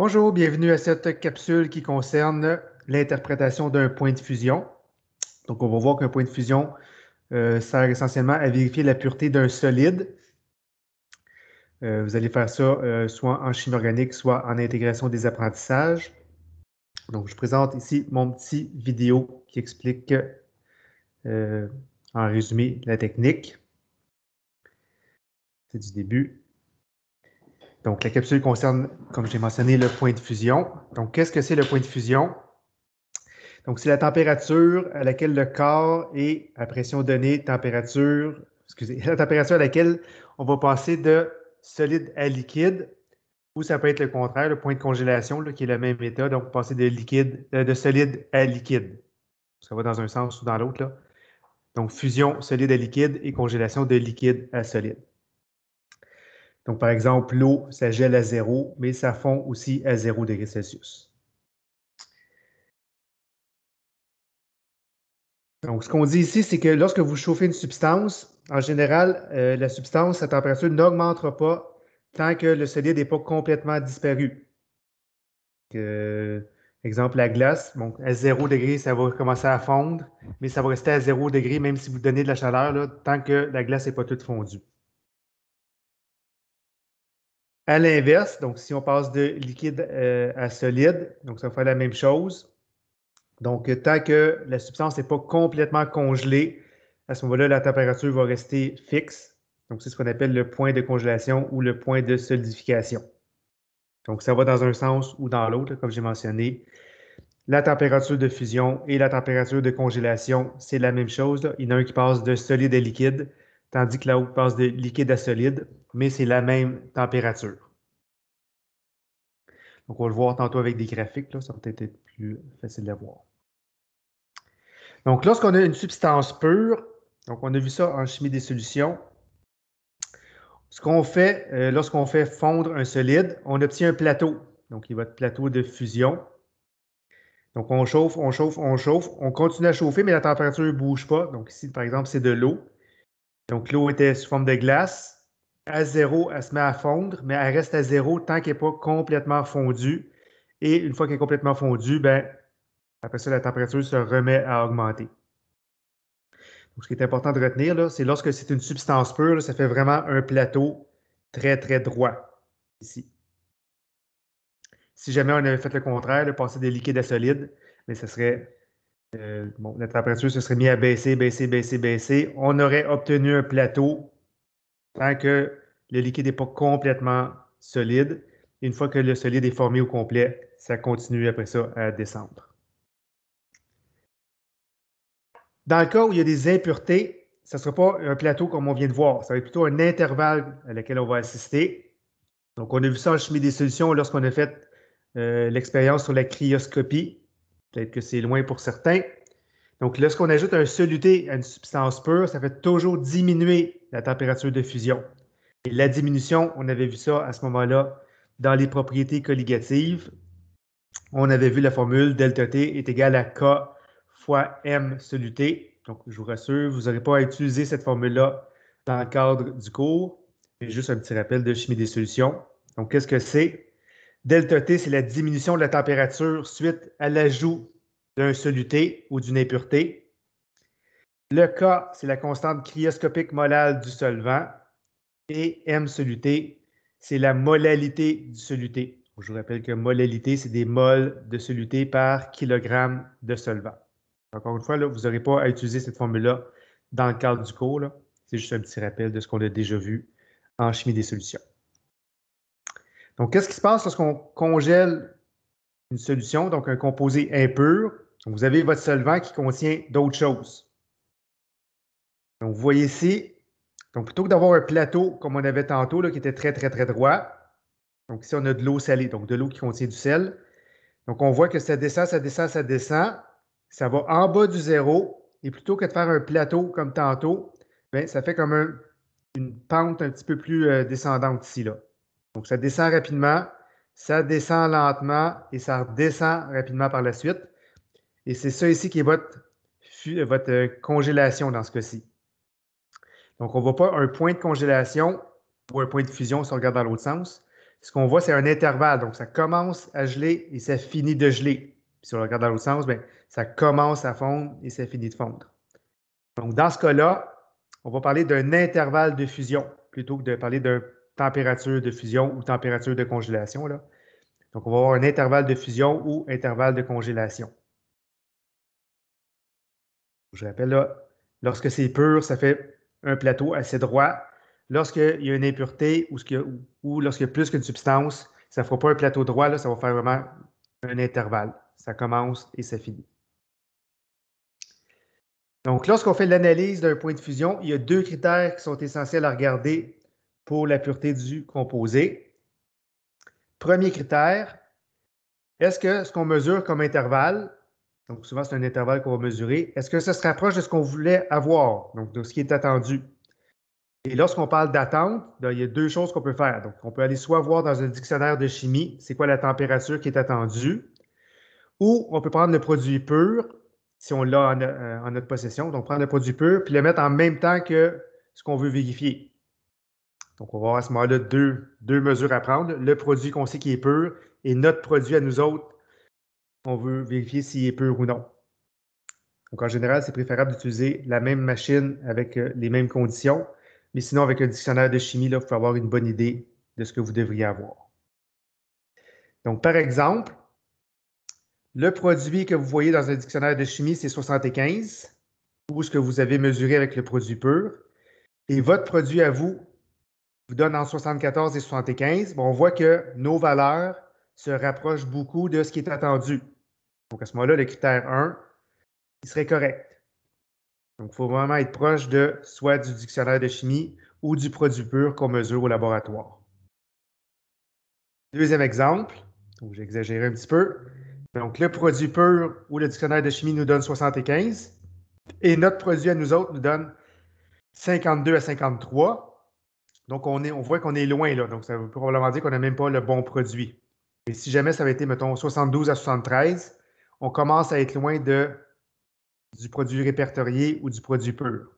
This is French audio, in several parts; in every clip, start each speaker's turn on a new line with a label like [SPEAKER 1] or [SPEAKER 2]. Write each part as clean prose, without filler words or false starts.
[SPEAKER 1] Bonjour, bienvenue à cette capsule qui concerne l'interprétation d'un point de fusion. Donc, on va voir qu'un point de fusion sert essentiellement à vérifier la pureté d'un solide. Vous allez faire ça soit en chimie organique, soit en intégration des apprentissages. Donc, je présente ici mon petit vidéo qui explique en résumé la technique. C'est du début. Donc, la capsule concerne, comme j'ai mentionné, le point de fusion. Donc, qu'est-ce que c'est le point de fusion? Donc, c'est la température à laquelle le corps est à pression donnée, la température à laquelle on va passer de solide à liquide, ou ça peut être le contraire, le point de congélation, là, qui est le même état, donc passer de solide à liquide. Ça va dans un sens ou dans l'autre, là. Donc, fusion solide à liquide et congélation de liquide à solide. Donc, par exemple, l'eau, ça gèle à 0, mais ça fond aussi à 0 degrés Celsius. Donc, ce qu'on dit ici, c'est que lorsque vous chauffez une substance, en général, la substance, sa température n'augmentera pas tant que le solide n'est pas complètement disparu. Exemple, la glace, bon, à 0 degré, ça va commencer à fondre, mais ça va rester à 0 degré même si vous donnez de la chaleur, là, tant que la glace n'est pas toute fondue. À l'inverse, donc si on passe de liquide à solide, donc ça va faire la même chose. Donc, tant que la substance n'est pas complètement congelée, à ce moment-là, la température va rester fixe. Donc, c'est ce qu'on appelle le point de congélation ou le point de solidification. Donc, ça va dans un sens ou dans l'autre, comme j'ai mentionné. La température de fusion et la température de congélation, c'est la même chose, là. Il y en a un qui passe de solide à liquide, tandis que l'autre passe de liquide à solide, mais c'est la même température. Donc, on va le voir tantôt avec des graphiques, là, ça va peut-être être plus facile à voir. Donc, lorsqu'on a une substance pure, donc on a vu ça en chimie des solutions, ce qu'on fait lorsqu'on fait fondre un solide, on obtient un plateau. Donc, il y a votre plateau de fusion. Donc, on chauffe, on chauffe, on chauffe. On continue à chauffer, mais la température ne bouge pas. Donc, ici, par exemple, c'est de l'eau. Donc, l'eau était sous forme de glace. À 0, elle se met à fondre, mais elle reste à 0 tant qu'elle n'est pas complètement fondue. Et une fois qu'elle est complètement fondue, ben, après ça, la température se remet à augmenter. Donc, ce qui est important de retenir, c'est lorsque c'est une substance pure, là, ça fait vraiment un plateau très, très droit ici. Si jamais on avait fait le contraire, passer de liquide à solide, mais ça serait, la température se serait mise à baisser, baisser, baisser, baisser. On aurait obtenu un plateau tant que le liquide n'est pas complètement solide. Et une fois que le solide est formé au complet, ça continue après ça à descendre. Dans le cas où il y a des impuretés, ça ne sera pas un plateau comme on vient de voir. Ça va être plutôt un intervalle à lequel on va assister. Donc, on a vu ça en chimie des solutions lorsqu'on a fait l'expérience sur la cryoscopie. Peut-être que c'est loin pour certains. Donc, lorsqu'on ajoute un soluté à une substance pure, ça fait toujours diminuer la température de fusion. Et la diminution, on avait vu ça à ce moment-là dans les propriétés colligatives. On avait vu la formule delta T est égal à K fois M soluté. Donc, je vous rassure, vous n'aurez pas à utiliser cette formule-là dans le cadre du cours. C'est juste un petit rappel de chimie des solutions. Donc, qu'est-ce que c'est? Delta T, c'est la diminution de la température suite à l'ajout d'un soluté ou d'une impureté. Le K, c'est la constante cryoscopique molale du solvant. Et M soluté, c'est la molalité du soluté. Je vous rappelle que molalité, c'est des moles de soluté par kilogramme de solvant. Encore une fois, là, vous n'aurez pas à utiliser cette formule-là dans le cadre du cours. C'est juste un petit rappel de ce qu'on a déjà vu en chimie des solutions. Donc, qu'est-ce qui se passe lorsqu'on congèle une solution, donc un composé impur? Donc, vous avez votre solvant qui contient d'autres choses. Donc, vous voyez ici, donc plutôt que d'avoir un plateau comme on avait tantôt, là, qui était très, très, très droit, donc ici, on a de l'eau salée, donc de l'eau qui contient du sel. Donc, on voit que ça descend, ça descend, ça descend. Ça va en bas du zéro. Et plutôt que de faire un plateau comme tantôt, bien, ça fait comme une pente un petit peu plus descendante ici, là. Donc, ça descend rapidement, ça descend lentement et ça redescend rapidement par la suite. Et c'est ça ici qui est votre congélation dans ce cas-ci. Donc, on ne voit pas un point de congélation ou un point de fusion si on regarde dans l'autre sens. ce qu'on voit, c'est un intervalle. Donc, ça commence à geler et ça finit de geler. Puis si on regarde dans l'autre sens, bien, ça commence à fondre et ça finit de fondre. Donc, dans ce cas-là, on va parler d'un intervalle de fusion plutôt que de parler de température de fusion ou température de congélation, là. Donc, on va avoir un intervalle de fusion ou intervalle de congélation. Je rappelle, là, lorsque c'est pur, ça fait un plateau assez droit. Lorsqu'il y a une impureté ou lorsqu'il y a plus qu'une substance, ça ne fera pas un plateau droit, là, ça va faire vraiment un intervalle. Ça commence et ça finit. Donc, lorsqu'on fait l'analyse d'un point de fusion, il y a deux critères qui sont essentiels à regarder pour la pureté du composé. Premier critère, est-ce que ce qu'on mesure comme intervalle, donc souvent c'est un intervalle qu'on va mesurer, est-ce que ça se rapproche de ce qu'on voulait avoir, donc de ce qui est attendu? Et lorsqu'on parle d'attente, il y a deux choses qu'on peut faire. Donc, on peut aller soit voir dans un dictionnaire de chimie, c'est quoi la température qui est attendue, ou on peut prendre le produit pur, si on l'a en notre possession, donc prendre le produit pur, puis le mettre en même temps que ce qu'on veut vérifier. Donc, on va avoir à ce moment-là deux mesures à prendre. Le produit qu'on sait qui est pur et notre produit à nous autres, on veut vérifier s'il est pur ou non. Donc, en général, c'est préférable d'utiliser la même machine avec les mêmes conditions. Mais sinon, avec un dictionnaire de chimie, là, vous pouvez avoir une bonne idée de ce que vous devriez avoir. Donc, par exemple, le produit que vous voyez dans un dictionnaire de chimie, c'est 75, ou ce que vous avez mesuré avec le produit pur. Et votre produit à vous donne entre 74 et 75. Bon, on voit que nos valeurs se rapprochent beaucoup de ce qui est attendu. Donc, à ce moment-là, le critère 1, il serait correct. Donc, il faut vraiment être proche de soit du dictionnaire de chimie ou du produit pur qu'on mesure au laboratoire. Deuxième exemple, donc j'ai exagéré un petit peu. Donc, le produit pur ou le dictionnaire de chimie nous donne 75 et notre produit à nous autres nous donne 52 à 53. Donc, on voit qu'on est loin, là. Donc, ça veut probablement dire qu'on n'a même pas le bon produit. Et si jamais ça avait été, mettons, 72 à 73, on commence à être loin du produit répertorié ou du produit pur.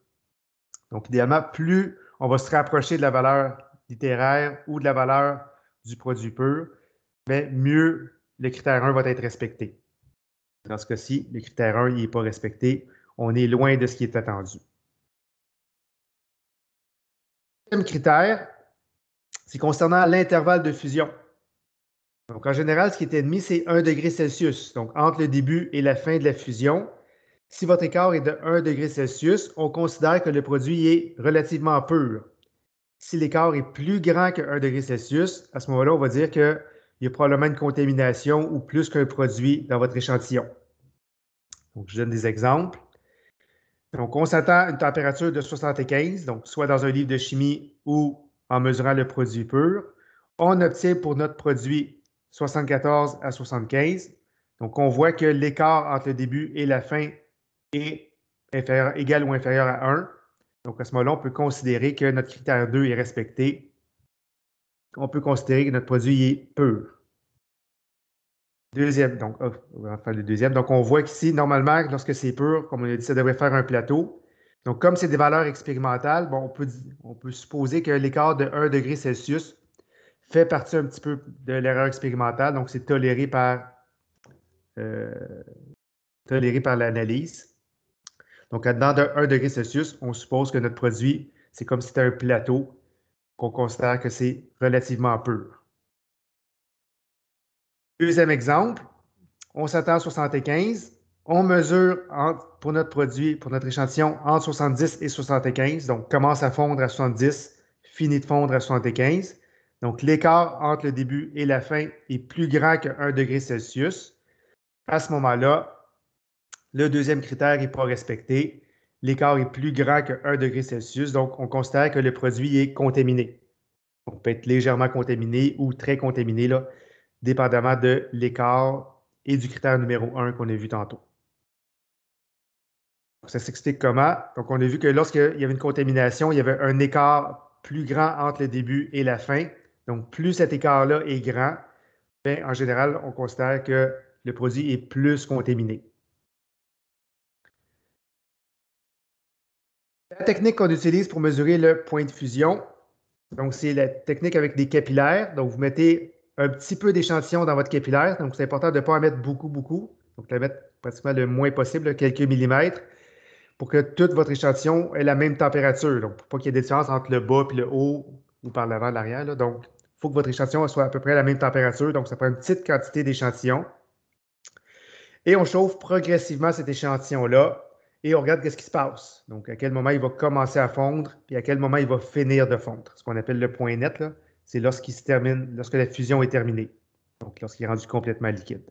[SPEAKER 1] Donc, idéalement, plus on va se rapprocher de la valeur littéraire ou de la valeur du produit pur, mais mieux le critère 1 va être respecté. Dans ce cas-ci, le critère 1 n'est pas respecté. On est loin de ce qui est attendu. Le deuxième critère, c'est concernant l'intervalle de fusion. Donc, en général, ce qui est admis, c'est 1 degré Celsius. Donc, entre le début et la fin de la fusion, si votre écart est de 1 degré Celsius, on considère que le produit est relativement pur. Si l'écart est plus grand que 1 degré Celsius, à ce moment-là, on va dire qu'il y a probablement une contamination ou plus qu'un produit dans votre échantillon. Donc, je donne des exemples. Donc, on s'attend à une température de 75, donc soit dans un livre de chimie ou en mesurant le produit pur. On obtient pour notre produit 74 à 75. Donc, on voit que l'écart entre le début et la fin est égal ou inférieur à 1. Donc, à ce moment-là, on peut considérer que notre critère 2 est respecté. On peut considérer que notre produit est pur. Deuxième, donc, on va faire le deuxième. Donc, on voit qu'ici, normalement, lorsque c'est pur, comme on a dit, ça devrait faire un plateau. Donc, comme c'est des valeurs expérimentales, bon, on peut supposer que l'écart de 1 degré Celsius fait partie un petit peu de l'erreur expérimentale. Donc, c'est euh, toléré par l'analyse. Donc, dans de 1 degré Celsius, on suppose que notre produit, c'est comme si c'était un plateau qu'on considère que c'est relativement pur. Deuxième exemple, on s'attend à 75. On mesure pour notre produit, pour notre échantillon, entre 70 et 75. Donc, commence à fondre à 70, finit de fondre à 75. Donc, l'écart entre le début et la fin est plus grand que 1 degré Celsius. À ce moment-là, le deuxième critère n'est pas respecté. L'écart est plus grand que 1 degré Celsius. Donc, on considère que le produit est contaminé. On peut être légèrement contaminé ou très contaminé, là, dépendamment de l'écart et du critère numéro 1 qu'on a vu tantôt. Ça s'explique comment? Donc, on a vu que lorsqu'il y avait une contamination, il y avait un écart plus grand entre le début et la fin. Donc, plus cet écart-là est grand, bien, en général, on considère que le produit est plus contaminé. La technique qu'on utilise pour mesurer le point de fusion, Donc, c'est la technique avec des capillaires. Donc, vous mettez un petit peu d'échantillon dans votre capillaire. Donc, c'est important de ne pas en mettre beaucoup, beaucoup. Donc, de la mettre pratiquement le moins possible, quelques millimètres, pour que tout votre échantillon ait la même température. Donc, pour pas qu'il y ait des différences entre le bas et le haut ou par l'avant et l'arrière. Donc, il faut que votre échantillon soit à peu près à la même température. Donc, ça prend une petite quantité d'échantillon. Et on chauffe progressivement cet échantillon-là et on regarde ce qui se passe. Donc, à quel moment il va commencer à fondre, puis à quel moment il va finir de fondre. Ce qu'on appelle le point net, c'est lorsqu'il se termine, lorsque la fusion est terminée. Donc, lorsqu'il est rendu complètement liquide.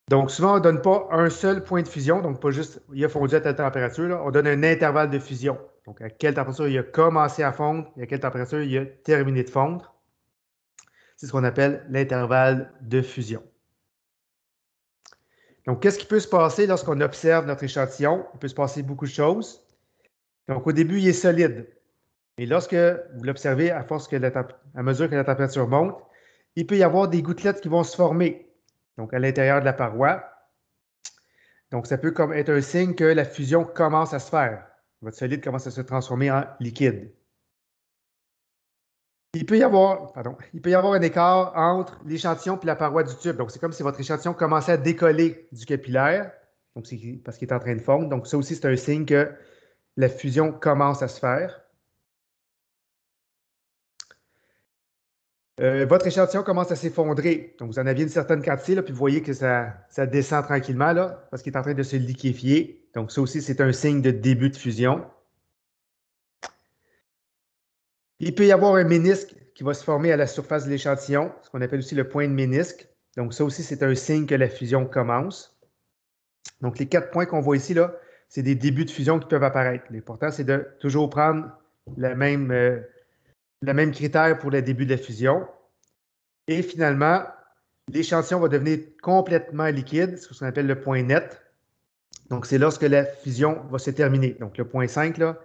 [SPEAKER 1] Donc, souvent, on ne donne pas un seul point de fusion, donc pas juste il a fondu à telle température, là. On donne un intervalle de fusion. Donc, à quelle température il a commencé à fondre et à quelle température il a terminé de fondre. C'est ce qu'on appelle l'intervalle de fusion. Donc, qu'est-ce qui peut se passer lorsqu'on observe notre échantillon? Il peut se passer beaucoup de choses. Donc, au début, il est solide. Et lorsque vous l'observez, à mesure que la température monte, il peut y avoir des gouttelettes qui vont se former, donc à l'intérieur de la paroi. Donc, ça peut comme être un signe que la fusion commence à se faire. Votre solide commence à se transformer en liquide. Il peut y avoir un écart entre l'échantillon et la paroi du tube. Donc, c'est comme si votre échantillon commençait à décoller du capillaire, donc c'est parce qu'il est en train de fondre. Donc, ça aussi, c'est un signe que la fusion commence à se faire. Votre échantillon commence à s'effondrer. Donc, vous en aviez une certaine quantité, là, puis vous voyez que ça descend tranquillement, là, parce qu'il est en train de se liquéfier. Donc, ça aussi, c'est un signe de début de fusion. Il peut y avoir un ménisque qui va se former à la surface de l'échantillon, ce qu'on appelle aussi le point de ménisque. Donc, ça aussi, c'est un signe que la fusion commence. Donc, les 4 points qu'on voit ici, là, c'est des débuts de fusion qui peuvent apparaître. L'important, c'est de toujours prendre le même critère pour le début de la fusion. Et finalement, l'échantillon va devenir complètement liquide, ce qu'on appelle le point net. Donc, c'est lorsque la fusion va se terminer. Donc, le point 5, là,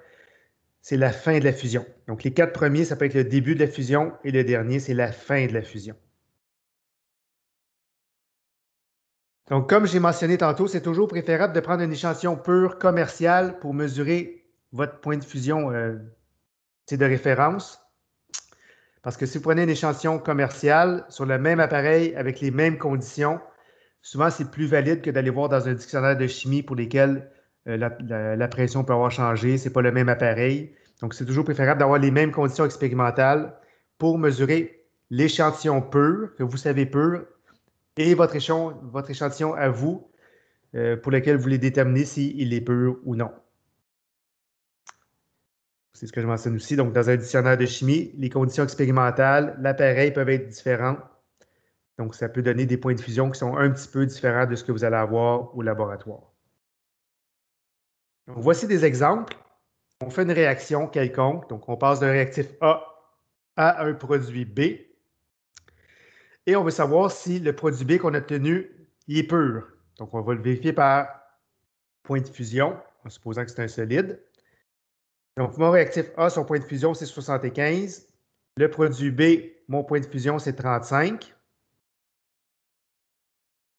[SPEAKER 1] c'est la fin de la fusion. Donc, les 4 premiers, ça peut être le début de la fusion et le dernier, c'est la fin de la fusion. Donc, comme j'ai mentionné tantôt, c'est toujours préférable de prendre un échantillon pur commercial pour mesurer votre point de fusion de référence. Parce que si vous prenez un échantillon commercial sur le même appareil avec les mêmes conditions, souvent c'est plus valide que d'aller voir dans un dictionnaire de chimie pour lesquels la pression peut avoir changé, ce n'est pas le même appareil. Donc, c'est toujours préférable d'avoir les mêmes conditions expérimentales pour mesurer l'échantillon pur, que vous savez pur, et votre échantillon à vous, pour lequel vous voulez déterminer s'il est pur ou non. C'est ce que je mentionne aussi. Donc, dans un dictionnaire de chimie, les conditions expérimentales, l'appareil peuvent être différents. Donc, ça peut donner des points de fusion qui sont un petit peu différents de ce que vous allez avoir au laboratoire. Donc, voici des exemples. On fait une réaction quelconque. Donc, on passe d'un réactif A à un produit B. Et on veut savoir si le produit B qu'on a obtenu il est pur. Donc, on va le vérifier par point de fusion, en supposant que c'est un solide. Donc, mon réactif A, son point de fusion, c'est 75. Le produit B, mon point de fusion, c'est 35.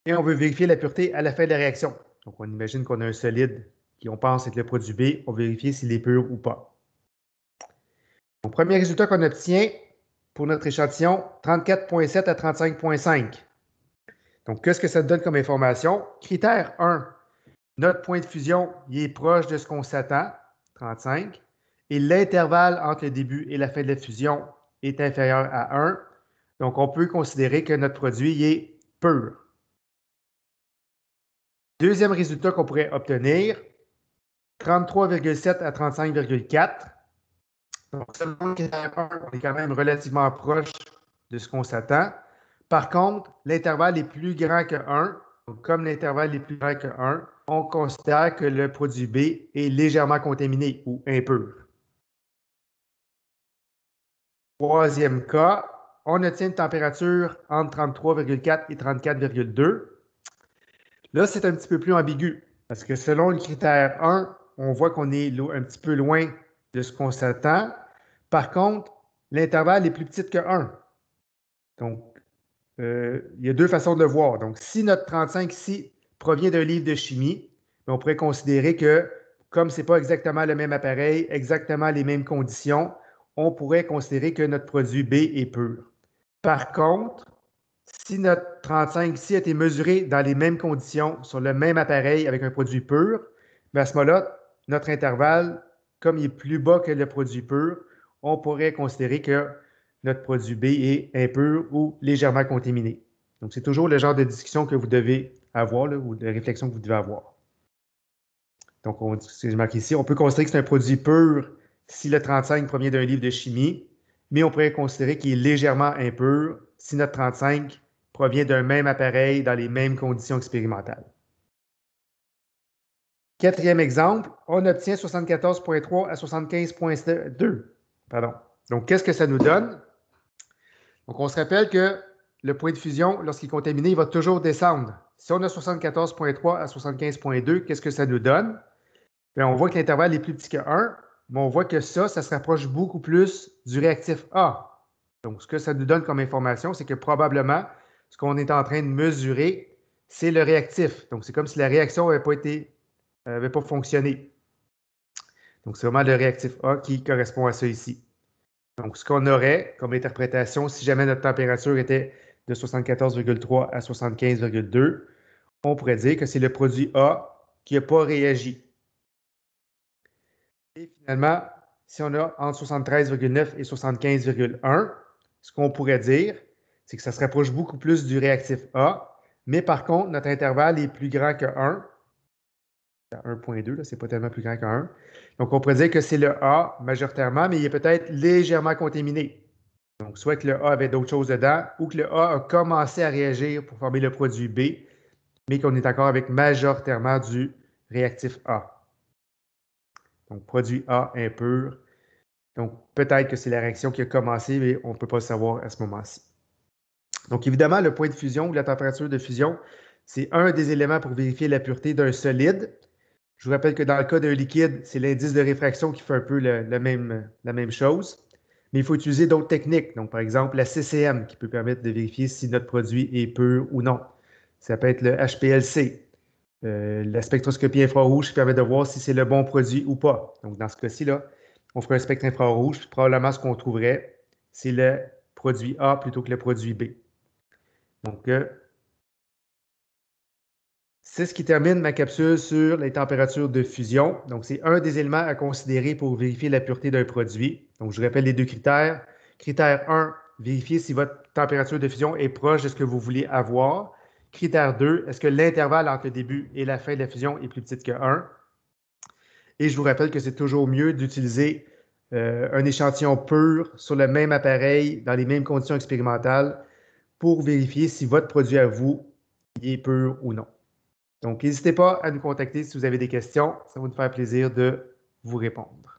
[SPEAKER 1] Et on veut vérifier la pureté à la fin de la réaction. Donc, on imagine qu'on a un solide qui, on pense, être le produit B. On va vérifier s'il est pur ou pas. Donc, premier résultat qu'on obtient pour notre échantillon, 34,7 à 35,5. Donc, qu'est-ce que ça donne comme information? Critère 1, notre point de fusion, il est proche de ce qu'on s'attend, 35. Et l'intervalle entre le début et la fin de la fusion est inférieur à 1. Donc, on peut considérer que notre produit est pur. Deuxième résultat qu'on pourrait obtenir, 33,7 à 35,4. Donc, selon le critère 1, on est quand même relativement proche de ce qu'on s'attend. Par contre, l'intervalle est plus grand que 1. Donc, comme l'intervalle est plus grand que 1, on considère que le produit B est légèrement contaminé ou impur. Troisième cas, on obtient une température entre 33,4 et 34,2. Là, c'est un petit peu plus ambigu parce que selon le critère 1, on voit qu'on est un petit peu loin de ce qu'on s'attend. Par contre, l'intervalle est plus petit que 1. Donc, il y a deux façons de le voir. Donc, si notre 35 ici provient d'un livre de chimie, on pourrait considérer que comme ce n'est pas exactement le même appareil, exactement les mêmes conditions, on pourrait considérer que notre produit B est pur. Par contre, si notre 35 ici a été mesuré dans les mêmes conditions, sur le même appareil avec un produit pur, bien à ce moment-là, notre intervalle, comme il est plus bas que le produit pur, on pourrait considérer que notre produit B est impur ou légèrement contaminé. Donc, c'est toujours le genre de discussion que vous devez avoir là, ou de réflexion que vous devez avoir. Donc, si je marque ici, on peut considérer que c'est un produit pur si le 35 provient d'un livre de chimie, mais on pourrait considérer qu'il est légèrement impur si notre 35 provient d'un même appareil dans les mêmes conditions expérimentales. Quatrième exemple, on obtient 74,3 à 75,2. Pardon. Donc, qu'est-ce que ça nous donne? Donc, on se rappelle que le point de fusion, lorsqu'il est contaminé, il va toujours descendre. Si on a 74,3 à 75,2, qu'est-ce que ça nous donne? Bien, on voit que l'intervalle est plus petit que 1, mais on voit que ça se rapproche beaucoup plus du réactif A. Donc, ce que ça nous donne comme information, c'est que probablement, ce qu'on est en train de mesurer, c'est le réactif. Donc, c'est comme si la réaction n'avait pas fonctionné. Donc, c'est vraiment le réactif A qui correspond à ça ici. Donc, ce qu'on aurait comme interprétation, si jamais notre température était de 74,3 à 75,2, on pourrait dire que c'est le produit A qui n'a pas réagi. Et finalement, si on a entre 73,9 et 75,1, ce qu'on pourrait dire, c'est que ça se rapproche beaucoup plus du réactif A, mais par contre, notre intervalle est plus grand que 1. 1,2, ce n'est pas tellement plus grand que 1. Donc, on pourrait dire que c'est le A majoritairement, mais il est peut-être légèrement contaminé. Donc, soit que le A avait d'autres choses dedans, ou que le A a commencé à réagir pour former le produit B, mais qu'on est encore avec majoritairement du réactif A. Donc, produit A impur. Donc, peut-être que c'est la réaction qui a commencé, mais on ne peut pas le savoir à ce moment-ci. Donc, évidemment, le point de fusion ou la température de fusion, c'est un des éléments pour vérifier la pureté d'un solide. Je vous rappelle que dans le cas d'un liquide, c'est l'indice de réfraction qui fait un peu la même chose. Mais il faut utiliser d'autres techniques. Donc, par exemple, la CCM qui peut permettre de vérifier si notre produit est pur ou non. Ça peut être le HPLC, la spectroscopie infrarouge qui permet de voir si c'est le bon produit ou pas. Donc, dans ce cas-ci, là, on ferait un spectre infrarouge, puis probablement ce qu'on trouverait, c'est le produit A plutôt que le produit B. Donc, c'est ce qui termine ma capsule sur les températures de fusion. Donc, c'est un des éléments à considérer pour vérifier la pureté d'un produit. Donc, je rappelle les deux critères. Critère 1, vérifier si votre température de fusion est proche de ce que vous voulez avoir. Critère 2, est-ce que l'intervalle entre le début et la fin de la fusion est plus petit que 1? Et je vous rappelle que c'est toujours mieux d'utiliser un échantillon pur sur le même appareil dans les mêmes conditions expérimentales pour vérifier si votre produit à vous est pur ou non. Donc, n'hésitez pas à nous contacter si vous avez des questions. Ça va nous faire plaisir de vous répondre.